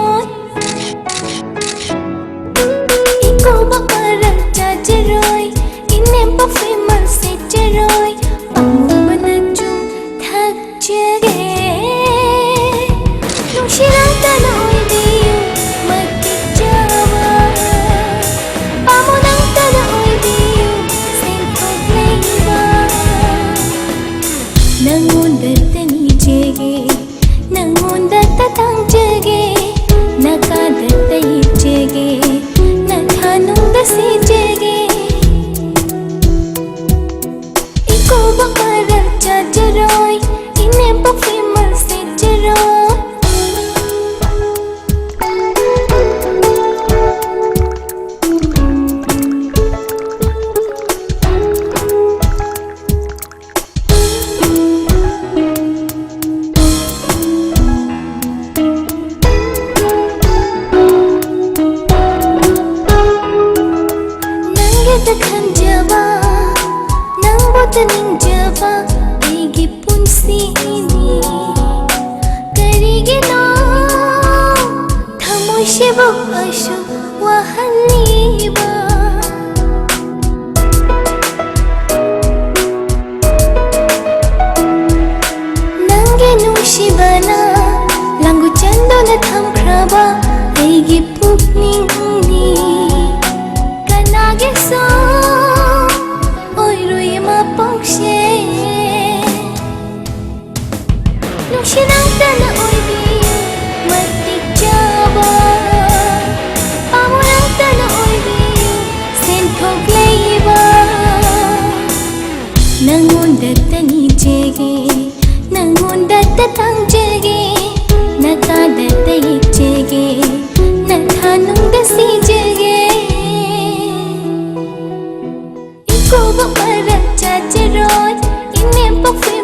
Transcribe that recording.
rồi. Ý cô bác bà rằng cha chết rồi. Ý em bác phê mà sẽ chết rồi. Ông mù mà nà chung thác chết ghê. Nung shi lang ta na oi diyo magkikjawa. Pamo nang ta na oi diyo sen paglayba. Nangondat ni jege, nangondat tang jege, nakadat i jege, nathanung da si jege. Iko bakara cha jaroy, ine bakfimar se jaroy. Takhan jawa, nang botaning jawa, aigi punsi ini. Karigino, thamoy shibo asho wahaliba. Nangenung shibana, langgu chando na thamkraba, aigi pukning ini. Kanage so, oi rui ma pongshe. Nung shinang ta na oi diyo magtikjawa. Pamo nang ta na oi diyo sen paglayba. Nangondat ni jege, nangondat tang jege, nakadat i jege, nathanung da si jege. Cô bác bà rằng cha chết rồi, in em bốc phim